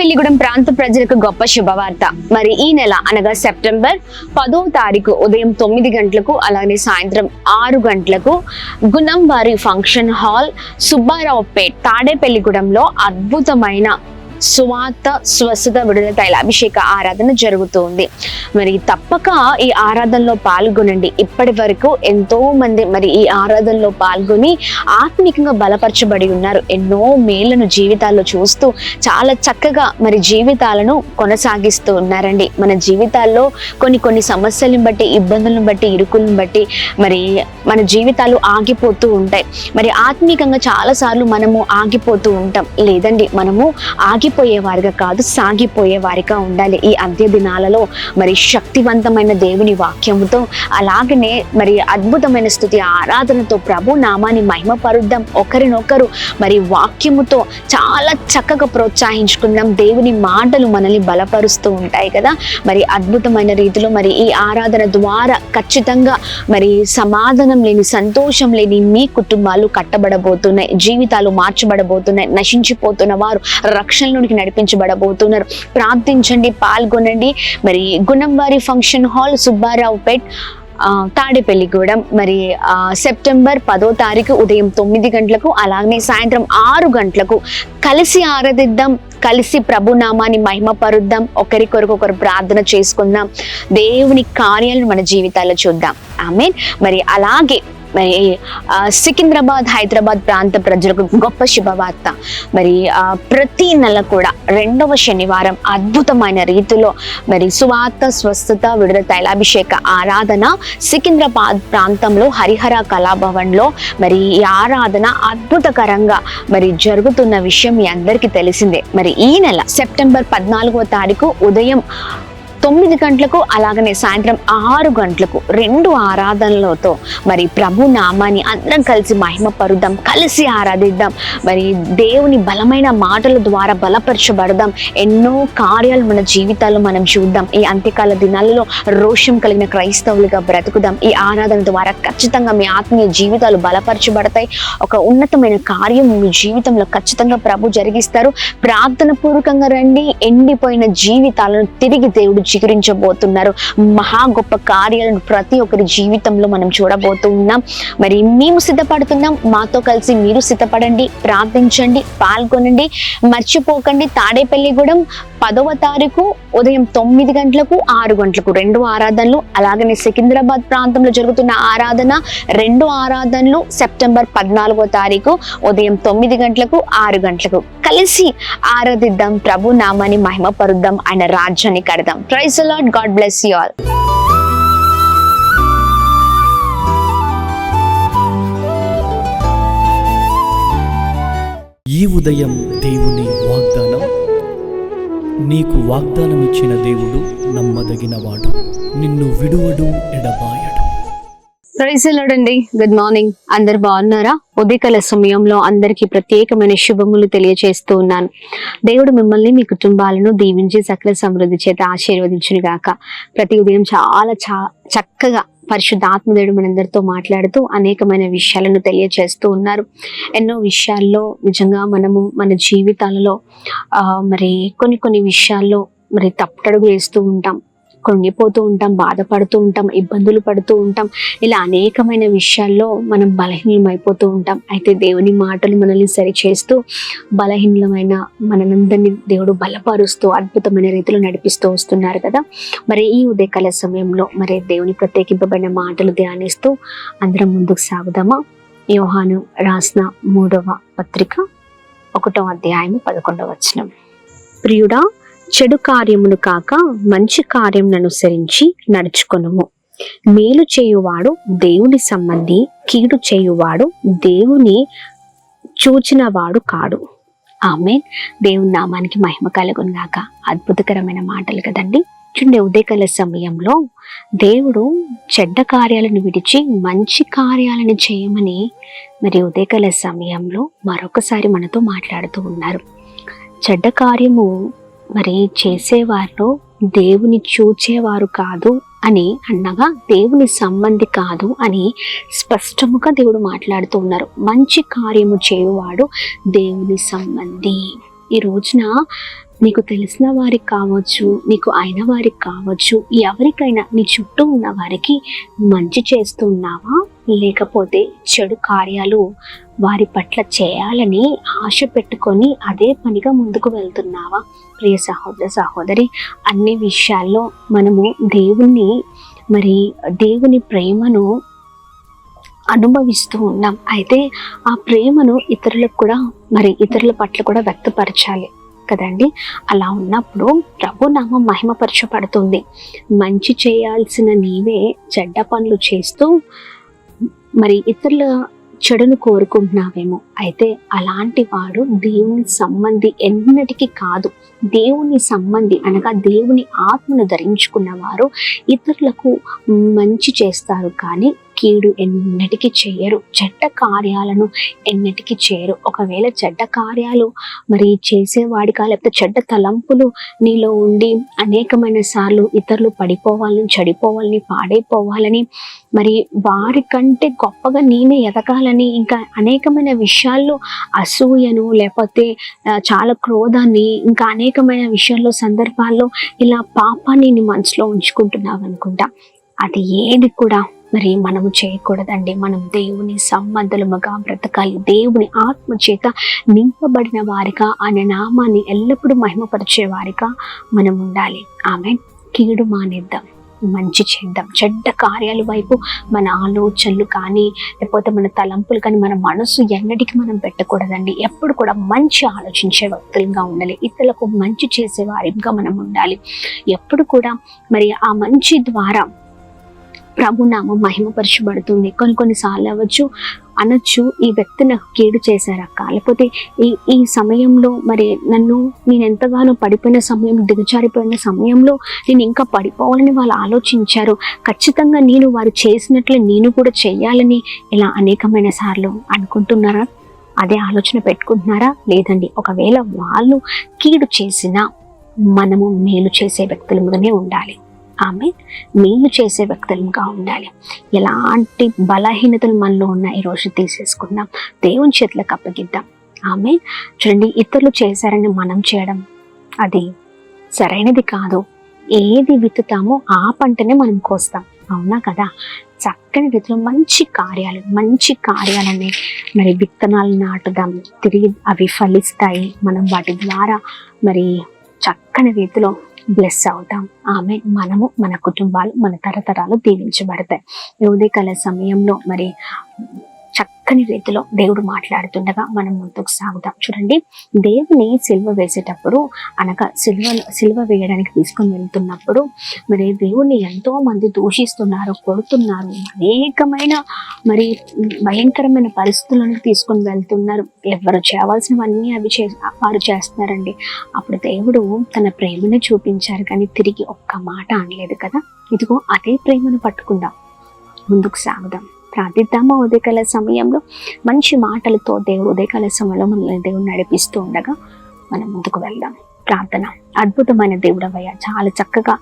తాడేపల్లిగూడెం ప్రాంత ప్రజలకు గొప్ప శుభవార్త. మరి ఈ నెల అనగా సెప్టెంబర్ 10వ తారీఖు ఉదయం 9 గంటలకు అలాగే సాయంత్రం 6 గంటలకు గుణంవారి ఫంక్షన్ హాల్ సుబ్బారావుపేట్ తాడేపల్లిగూడెంలో అద్భుతమైన సువార్త స్వస్థత విడుదల తైలాభిషేక ఆరాధన జరుగుతుంది. మరి తప్పక ఈ ఆరాధనలో పాల్గొనండి. ఇప్పటి వరకు ఎంతో మంది మరి ఈ ఆరాధనలో పాల్గొని ఆత్మీకంగా బలపరచబడి ఉన్నారు. ఎన్నో మేళ్లను జీవితాల్లో చూస్తూ చాలా చక్కగా మరి జీవితాలను కొనసాగిస్తూ ఉన్నారండి. మన జీవితాల్లో కొన్ని సమస్యలను బట్టి, ఇబ్బందులను బట్టి, ఇరుకులను బట్టి మరి మన జీవితాలు ఆగిపోతూ ఉంటాయి. మరి ఆత్మీకంగా చాలా సార్లు మనము ఆగిపోతూ ఉంటాం. లేదండి, మనము ఆగిపోయేవారిగా కాదు, సాగిపోయేవారిగా ఉండాలి. ఈ అంత్య దినాలలో మరి శక్తివంతమైన దేవుని వాక్యముతో అలాగనే మరి అద్భుతమైన స్తుతి ఆరాధనతో ప్రభు నామాన్ని మహిమపరుద్దాం. ఒకరినొకరు మరి వాక్యముతో చాలా చక్కగా ప్రోత్సహించుకుందాం. దేవుని మాటలు మనల్ని బలపరుస్తూ ఉంటాయి కదా. మరి అద్భుతమైన రీతిలో మరి ఈ ఆరాధన ద్వారా ఖచ్చితంగా మరి సమాధానం లేని, సంతోషం లేని మీ కుటుంబాలు కట్టబడబోతున్నాయి, జీవితాలు మార్చబడబోతున్నాయి. నశించిపోతున్న వారు రక్షణలోనికి నడిపించబడబోతున్నారు. ప్రార్థించండి, పాల్గొనండి. మరి గుణంవారి ఫంక్షన్ హాల్ సుబ్బారావుపేట్ తాడేపల్లిగూడెం మరి సెప్టెంబర్ 10వ తారీఖు ఉదయం 9 గంటలకు అలాగే సాయంత్రం 6 గంటలకు కలిసి ఆరాధిద్దాం, కలిసి ప్రభు నామాన్ని మహిమపరుద్దాం, ఒకరికొరకొకరు ప్రార్థన చేసుకుందాం, దేవుని కార్యాలను మన జీవితాల్లో చూద్దాం. ఆమేన్. మరి అలాగే మరి సికింద్రాబాద్, హైదరాబాద్ ప్రాంత ప్రజలకు గొప్ప శుభవార్త. మరి ప్రతి నెల కూడా 2వ శనివారం అద్భుతమైన రీతిలో మరి సువార్త స్వస్థత విడుదల తైలాభిషేక ఆరాధన సికింద్రాబాద్ ప్రాంతంలో హరిహర కళాభవన్లో మరి ఈ ఆరాధన అద్భుతకరంగా మరి జరుగుతున్న విషయం మీ అందరికీ తెలిసిందే. మరి ఈ నెల సెప్టెంబర్ 14వ తారీఖు ఉదయం 9 గంటలకు అలాగనే సాయంత్రం 6 గంటలకు 2 ఆరాధనలతో మరి ప్రభు నామాన్ని అందరం కలిసి మహిమపరుద్దాం, కలిసి ఆరాధిద్దాం. మరి దేవుని బలమైన మాటల ద్వారా బలపరచబడదాం. ఎన్నో కార్యాలు మన జీవితాల్లో మనం చూద్దాం. ఈ అంత్యకాల దినాలలో రోషం కలిగిన క్రైస్తవులుగా బ్రతుకుదాం. ఈ ఆరాధన ద్వారా ఖచ్చితంగా మీ ఆత్మీయ జీవితాలు బలపరచబడతాయి. ఒక ఉన్నతమైన కార్యం మీ జీవితంలో ఖచ్చితంగా ప్రభు జరిగిస్తారు. ప్రార్థన పూర్వకంగా రండి. ఎండిపోయిన జీవితాలను తిరిగి దేవుడు చిగురించబోతున్నారు. మహా గొప్ప కార్యాలను ప్రతి ఒక్కరి జీవితంలో మనం చూడబోతూ ఉన్నాం. మరి మేము సిద్ధపడుతున్నాం, మాతో కలిసి మీరు సిద్ధపడండి, ప్రార్థించండి, పాల్గొనండి. మర్చిపోకండి, తాడేపల్లిగూడెం 10వ తారీఖు ఉదయం 9 గంటలకు 6 గంటలకు 2 ఆరాధనలు, అలాగనే సికింద్రాబాద్ ప్రాంతంలో జరుగుతున్న ఆరాధన 2 ఆరాధనలు సెప్టెంబర్ 14వ తారీఖు ఉదయం 9 గంటలకు 6 గంటలకు కలిసి ఆరాధిద్దాం, ప్రభు నామాన్ని మహిమపరుద్దాం, ఆయన రాజ్యాన్ని కడదాం. Praise the lord. God bless you all. ఈ ఉదయం దేవుని వాగ్దానం. నీకు వాగ్దానం ఇచ్చిన దేవుడు నమ్మదగినవాడు, నిన్ను విడువడు, ఎడబాయడు. ప్రైజ్ ది లార్డ్ అండి. Good morning. అందరు బాగున్నారా? ఉదయకాల సమయంలో అందరికీ ప్రత్యేకమైన శుభములు తెలియజేస్తూ ఉన్నాను. దేవుడు మిమ్మల్ని, మీ కుటుంబాలను దీవించి సకల సమృద్ధి చేత ఆశీర్వదించును గాక. ప్రతి ఉదయం చాలా చక్కగా పరిశుద్ధాత్మదేవుడు మనందరితో మాట్లాడుతూ అనేకమైన విషయాలను తెలియజేస్తూ ఉన్నారు. ఎన్నో విషయాల్లో నిజంగా మనము మన జీవితాలలో మరి కొన్ని విషయాల్లో మరి తప్పటడుగు వేస్తూ ఉంటాం, కృంగిపోతూ ఉంటాం, బాధపడుతూ ఉంటాం, ఇబ్బందులు పడుతూ ఉంటాం. ఇలా అనేకమైన విషయాల్లో మనం బలహీనమైపోతూ ఉంటాం. అయితే దేవుని మాటలు మనల్ని సరిచేస్తూ బలహీనమైన మనందరినీ దేవుడు బలపరుస్తూ అద్భుతమైన రీతిలో నడిపిస్తూ వస్తున్నారు కదా. మరి ఈ ఉదయకాల సమయంలో మరి దేవుని ప్రత్యేకింపబడిన మాటలు ధ్యానిస్తూ అందరం ముందుకు సాగుదామా? యోహాను రాసిన 3వ పత్రిక 1వ అధ్యాయము 11వ వచనం. ప్రియుడా, చెడు కార్యమును కాక మంచి కార్యమును అనుసరించి నడుచుకొనుము. మేలు చేయువాడు దేవుని సంబంధి, కీడు చేయువాడు దేవుని చూచినవాడు కాడు. ఆమేన్. దేవుని నామానికి మహిమ కలుగును గాక. అద్భుతకరమైన మాటలు కదండి. చూడండి, ఉదయకాల సమయంలో దేవుడు చెడ్డ కార్యాలను విడిచి మంచి కార్యాలను చేయమని మరి ఉదయకాల సమయంలో మరొకసారి మనతో మాట్లాడుతూ ఉన్నారు. చెడ్డ కార్యము మరి చేసేవారు దేవుని చూచేవారు కాదు అని అన్నగా దేవుని సంబంధి కాదు అని స్పష్టముగా దేవుడు మాట్లాడుతూ ఉన్నారు. మంచి కార్యము చేయువాడు దేవుని సంబంధి. ఈ రోజున నీకు తెలిసిన వారికి కావచ్చు, నీకు అయిన వారికి కావచ్చు, ఎవరికైనా నీ చుట్టూ ఉన్న వారికి మంచి చేస్తున్నావా, లేకపోతే చెడు కార్యాలు వారి పట్ల చేయాలని ఆశ పెట్టుకొని అదే పనిగా ముందుకు వెళ్తున్నావా? ప్రియ సహోదర సహోదరి, అన్ని విషయాల్లో మనము దేవుని ప్రేమను అనుభవిస్తూ ఉన్నాం. అయితే ఆ ప్రేమను ఇతరుల పట్ల కూడా వ్యక్తపరచాలి కదండి. అలా ఉన్నప్పుడు ప్రభు నామం మహిమపరచబడుతుంది. మంచి చేయాల్సిన నీవే చెడ్డ పనులు చేస్తూ ఇతరుల చెడును కోరుకుంటున్నావేమో. అయితే అలాంటి వాడు దేవుని సంబంధి ఎన్నటికీ కాదు. దేవుని సంబంధి అనగా దేవుని ఆత్మను ధరించుకున్న వారు ఇతరులకు మంచి చేస్తారు, కానీ కీడు ఎన్నటికీ చేయరు, చెడ్డ కార్యాలను ఎన్నటికీ చేయరు. ఒకవేళ చెడ్డ కార్యాలు చేసేవాడిగా, లేకపోతే చెడ్డ తలంపులు నీలో ఉండి అనేకమైన సార్లు ఇతరులు పడిపోవాలని, చెడిపోవాలని, పాడైపోవాలని, వారికంటే గొప్పగా నేనే ఎదగాలని, ఇంకా అనేకమైన విషయాల్లో అసూయను, లేకపోతే చాలా క్రోధాన్ని, ఇంకా అనేకమైన విషయాల్లో సందర్భాల్లో ఇలా పాపాన్ని నీ మనసులో ఉంచుకుంటున్నావు అనుకుంటా. అది ఏది కూడా మనము చేయకూడదండి. మనం దేవుని సంబంధులముగా బ్రతకాలి. దేవుని ఆత్మ చేత నింపబడిన వారిగా, ఆయన నామాన్ని ఎల్లప్పుడూ మహిమపరిచే వారిగా మనం ఉండాలి. ఆమేన్. కీడు మానేద్దాం, మంచి చేద్దాం. చెడ్డ కార్యాల వైపు మన ఆలోచనలు కానీ, లేకపోతే మన తలంపులు కానీ, మన మనసు ఎన్నటికీ మనం పెట్టకూడదండి. ఎప్పుడు కూడా మంచి ఆలోచించే వ్యక్తులుగా ఉండాలి. ఇతరులకు మంచి చేసే వారిగా మనం ఉండాలి. ఎప్పుడు కూడా ఆ మంచి ద్వారా ప్రభునామం మహిమపరచబడుతుంది. కొన్నిసార్లు అనొచ్చు, ఈ వ్యక్తి నాకు కీడు చేశారక్క, లేకపోతే ఈ సమయంలో నేను ఎంతగానో పడిపోయిన సమయం, దిగజారిపోయిన సమయంలో నేను ఇంకా పడిపోవాలని వాళ్ళు ఆలోచించారు, ఖచ్చితంగా నేను వారు చేసినట్లే నేను కూడా చెయ్యాలని ఇలా అనేకమైన సార్లు అనుకుంటున్నారా? అదే ఆలోచన పెట్టుకుంటున్నారా? లేదండి. ఒకవేళ వాళ్ళు కీడు చేసినా మనము మేలు చేసే వ్యక్తులుగానే ఉండాలి. ఆమె మేలు చేసే వ్యక్తులుగా ఉండాలి. ఎలాంటి బలహీనతలు మనలో ఉన్న ఈరోజు తీసేసుకుందాం, దేవుని చేతులకు అప్పగిద్దాం. ఆమె చూడండి, ఇతరులు చేశారని మనం చేయడం అది సరైనది కాదు. ఏది విత్తుతామో ఆ పంటనే మనం కోస్తాం, అవునా కదా? చక్కని రీతిలో మంచి కార్యాలని విత్తనాలు నాటుదాం, తిరిగి అవి ఫలిస్తాయి. మనం వాటి ద్వారా చక్కని రీతిలో బ్లెస్ అవుతాం. ఆమె మనము, మన కుటుంబాలు, మన తరతరాలు దీవించబడతాయి. ఈ ఉదయకాల సమయంలో చక్కని రీతిలో దేవుడు మాట్లాడుతుండగా మనం ముందుకు సాగుతాం. చూడండి, దేవుని సిలువ వేసేటప్పుడు, అనగా సిలువ వేయడానికి తీసుకుని వెళ్తున్నప్పుడు దేవుని ఎంతో మంది దూషిస్తున్నారు, కొడుతున్నారు, అనేకమైన భయంకరమైన పరిస్థితులను తీసుకొని వెళ్తున్నారు. ఎవరు చేయవలసినవన్నీ వారు చేస్తున్నారండి. అప్పుడు దేవుడు తన ప్రేమను చూపించారు, కానీ తిరిగి ఒక్క మాట అనలేదు కదా. ఇదిగో అదే ప్రేమను పట్టుకుందాం, ముందుకు సాగుదాం, ప్రార్థిద్దామా? ఉదయకాల సమయంలో మంచి మాటలతో ఉదయకాల సమయంలో మనల్ని దేవుడు నడిపిస్తూ ఉండగా మనం ముందుకు వెళ్దాం. ప్రార్థన. అద్భుతమైన దేవుడవయ్యా, చాలా చక్కగా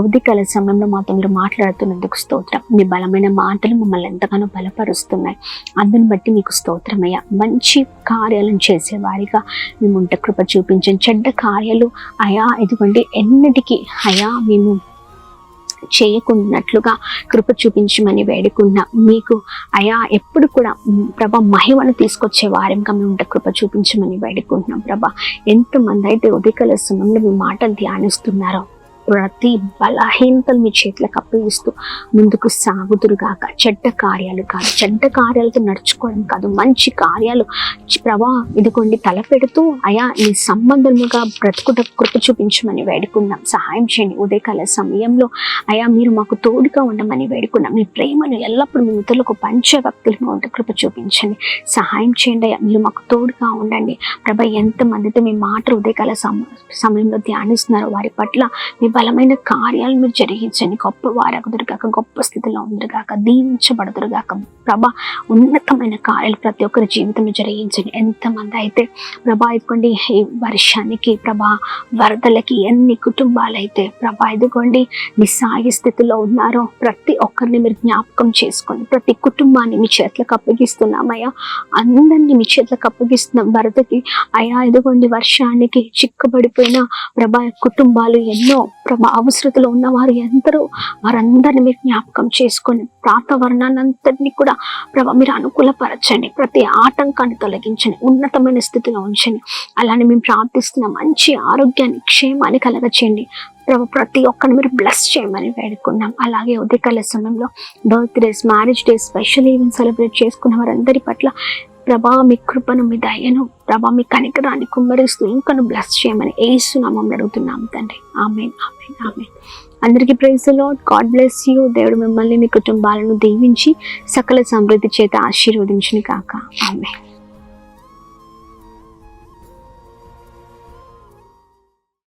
ఉదయకాల సమయంలో మాతో మీరు మాట్లాడుతున్నందుకు స్తోత్రం. మీ బలమైన మాటలు మమ్మల్ని ఎంతగానో బలపరుస్తున్నాయి. అందుని బట్టి మీకు స్తోత్రమయ్యా. మంచి కార్యాలను చేసేవారిగా మేము ఉంటే కృప చూపించండి. చెడ్డ కార్యాలు అయా ఇదిగోండి ఎన్నటికీ అయా మేము చేయకున్నట్లుగా కృప చూపించమని వేడుకున్నా. మీకు అయా ఎప్పుడు కూడా ప్రభా మహిమను తీసుకొచ్చే వారంగా మేము ఉంటే కృప చూపించమని వేడుకుంటున్నాం. ప్రభా, ఎంతమంది అయితే ఉదయకాల సమయంలో మీ మాటలు ధ్యానిస్తున్నారో ప్రతి బలహీనతలు మీ చేతులకు అప్పగిస్తూ ముందుకు సాగుదురుగాక. చెడ్డ కార్యాలు కాదు, చెడ్డ కార్యాలతో నడుచుకోవడం కాదు, మంచి కార్యాలు ప్రభా ఇదిగోండి తలపెడుతూ అయా నీ సంబంధముగా బ్రతుకుట కృప చూపించమని వేడుకున్నాం. సహాయం చేయండి. ఉదయకాల సమయంలో అయా మీరు మాకు తోడుగా ఉండమని వేడుకున్నాం. మీ ప్రేమను ఎల్లప్పుడూ మీ ఇతరులకు పంచే భక్తులుగా ఉంటే కృప చూపించండి. సహాయం చేయండి అయ్యా, మీరు మాకు తోడుగా ఉండండి. ప్రభా, ఎంతమందితో మీ మాట ఉదయకాల సమయంలో ధ్యానిస్తున్నారు వారి పట్ల మీ బలమైన కార్యాలు మీరు జరిగించండి. గొప్ప వారగుదురు గాక, గొప్ప స్థితిలో ఉందరు గాక, దీవించబడుదురు గాక ప్రభా. ఉన్నతమైన కార్యాలు ప్రతి ఒక్కరి జీవితంలో జరిగించండి. ఎంతమంది అయితే ప్రభా ఇదిగోండి ఈ వర్షానికి ప్రభా, వరదలకి ఎన్ని కుటుంబాలైతే ప్రభా ఇదిగోండి నిస్సాయ స్థితిలో ఉన్నారో ప్రతి ఒక్కరిని మీరు జ్ఞాపకం చేసుకోండి. ప్రతి కుటుంబాన్ని మీ చేతులకు అప్పగిస్తున్నామయ్యా. అందరినీ మీ చేతులకు అప్పగిస్తున్నాం. వరదకి అయ్యా ఇదిగోండి వర్షానికి చిక్కబడిపోయిన ప్రభా కుటుంబాలు ఎన్నో ప్రభా, అవసరతలో ఉన్నవారు ఎందరో, వారందరినీ మీరు జ్ఞాపకం చేసుకొని వాతావరణాన్ని అంతటినీ కూడా ప్రభా మీరు అనుకూలపరచండి. ప్రతి ఆటంకాన్ని తొలగించండి, ఉన్నతమైన స్థితిలో ఉంచండి. అలానే మేము ప్రార్థిస్తున్న మంచి ఆరోగ్యాన్ని, క్షేమాన్ని కలగచేయండి ప్రభా. ప్రతి ఒక్కరిని మీరు బ్లెస్ చేయమని వేడుకున్నాం. అలాగే ఉదయకాల సమయంలో birthdays, marriage days, special event celebrate చేసుకున్న వారందరి పట్ల ప్రభా మీ కృపను, మీ దయను ప్రభా, మీ కనికరాన్ని కుమ్మరిస్తూ ఇంకను బ్లెస్ చేయమని యేసు నామములో అడుగుతున్నాం తండ్రి. ఆమేన్, ఆమేన్, ఆమేన్. అందరికీ praise the lord. God bless you. దేవుడు మిమ్మల్ని, మీ కుటుంబాలను దీవించి సకల సమృద్ధి చేత ఆశీర్వదించును కాక. ఆమేన్.